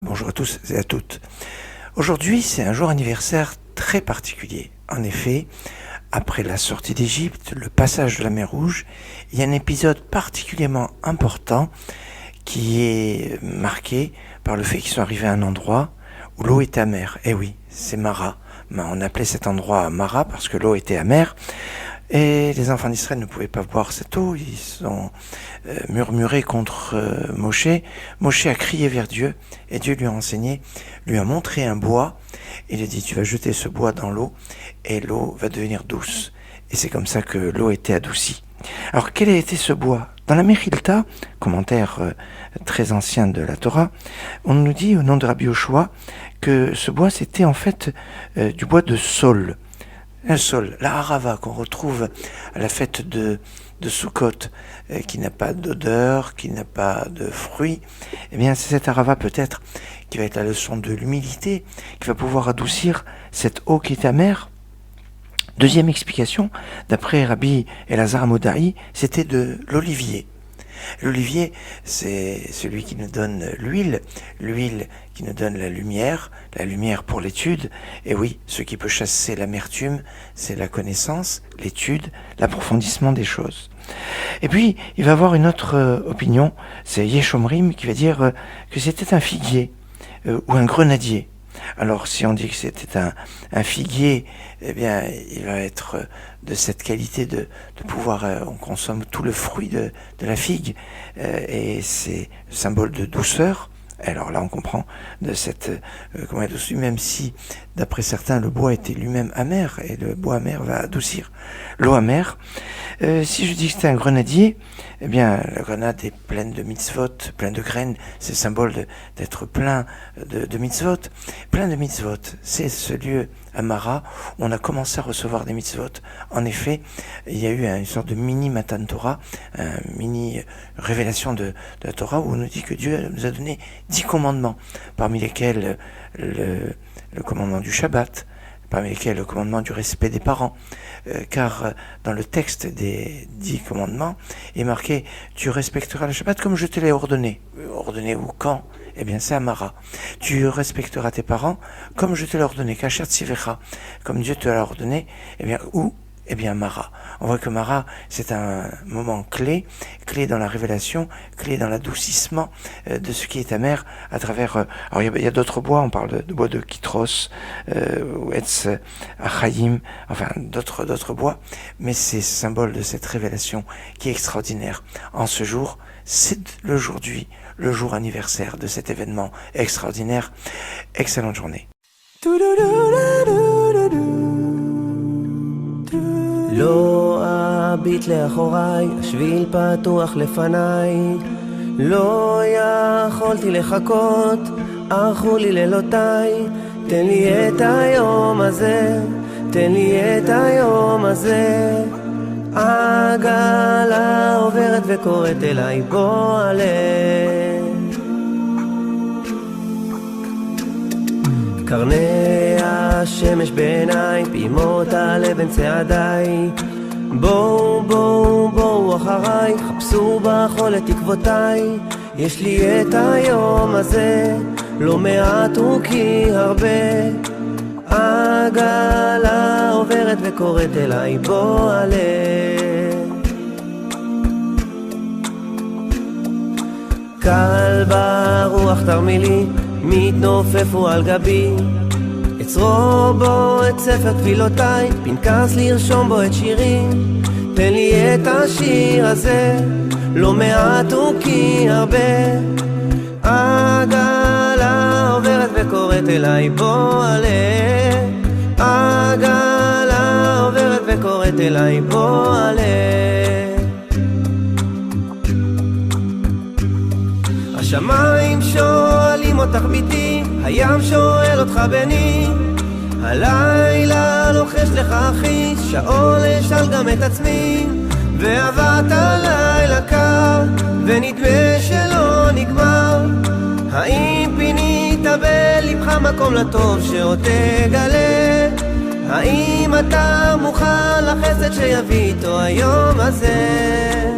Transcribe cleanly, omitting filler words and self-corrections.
Bonjour à tous et à toutes. Aujourd'hui, c'est un jour anniversaire très particulier. En effet, après la sortie d'Égypte, le passage de la mer Rouge, il y a un épisode particulièrement important qui est marqué par le fait qu'ils sont arrivés à un endroit où l'eau était amère. Eh oui, c'est Mara. On appelait cet endroit Mara parce que l'eau était amère. Et les enfants d'Israël ne pouvaient pas boire cette eau, ils ont murmuré contre Moshe. Moshe a crié vers Dieu, et Dieu lui a enseigné, lui a montré un bois, et il a dit, tu vas jeter ce bois dans l'eau, et l'eau va devenir douce. Et c'est comme ça que l'eau était adoucie. Alors quel a été ce bois? Dans la Mechilta, commentaire très ancien de la Torah, on nous dit au nom de Rabbi Yoshua que ce bois c'était en fait du bois de saule. Un sol, la harava qu'on retrouve à la fête de Sukkot, qui n'a pas d'odeur, qui n'a pas de fruits, eh bien c'est cette harava peut-être qui va être la leçon de l'humilité, qui va pouvoir adoucir cette eau qui est amère. Deuxième explication, d'après Rabbi Elazar Modaï, c'était de l'olivier. L'olivier, c'est celui qui nous donne l'huile qui nous donne la lumière pour l'étude. Et oui, ce qui peut chasser l'amertume, c'est la connaissance, l'étude, l'approfondissement des choses. Et puis, il va avoir une autre opinion, c'est Yeshomrim qui va dire que c'était un figuier ou un grenadier. Alors, si on dit que c'était un figuier, eh bien, il va être de cette qualité de pouvoir, on consomme tout le fruit de la figue, et c'est le symbole de douceur. Alors là, on comprend de cette comment adoucir, même si, d'après certains, le bois était lui-même amer, et le bois amer va adoucir l'eau amère. Si je dis que c'est un grenadier, eh bien, la grenade est pleine de mitzvot, pleine de graines. C'est le symbole d'être plein de mitzvot. Plein de mitzvot. C'est ce lieu, Amara, où on a commencé à recevoir des mitzvot. En effet, il y a eu une sorte de mini Matan Torah, une mini révélation de la Torah, où on nous dit que Dieu nous a donné 10 commandements, parmi lesquels le commandement du Shabbat, parmi lesquels le commandement du respect des parents, car dans le texte des 10 commandements est marqué « Tu respecteras le Shabbat comme je te l'ai ordonné ». Ordonné ou quand? Eh bien c'est Amara. Tu respecteras tes parents comme je te l'ai ordonné, Kasher Tzivecha, comme Dieu te l'a ordonné, eh bien où? Eh bien Mara. On voit que Mara, c'est un moment clé dans la révélation, clé dans l'adoucissement de ce qui est amer à travers... alors il y a d'autres bois, on parle de bois de Kitros, ou Etz Achayim, enfin d'autres bois, mais c'est symbole de cette révélation qui est extraordinaire. En ce jour, c'est aujourd'hui le jour anniversaire de cet événement extraordinaire. Excellente journée. לא אביט לאחוריי, השביל פתוח לפניי, לא יכולתי לחכות, ערכו לי לילותיי, תן לי את היום הזה, תן לי את היום הזה, העגלה עוברת וקוראת אליי, בוא עלה. קרני השמש בעיניי, פעימות הלב בין צעדיי, בואו בואו בואו אחריי, חפשו בחול את תקוותיי, יש לי את היום הזה, לא מעט הוא כי הרבה, העגלה עוברת וקוראת אליי, בוא עלה. קל ברוח תרמילי, מתנופפו על גבי, אצרו בו את ספר תפילותיי, פנקס לרשום בו את שירי, תן לי את השיר הזה, לא מעט הוא כי הרבה, העגלה עוברת וקוראת אליי, בוא עלה, העגלה עוברת וקוראת אליי, בוא עלה. השמיים שואלים אותך ביתי, הים שואל אותך בני, הלילה לוחש לך אחי, שאול אשאל גם את עצמי, ועברת לילה קר, ונדמה שלא נגמר, האם פינית בלבך מקום לטוב שעוד תגלה, האם אתה מוכן לחסד שיביא איתו היום הזה?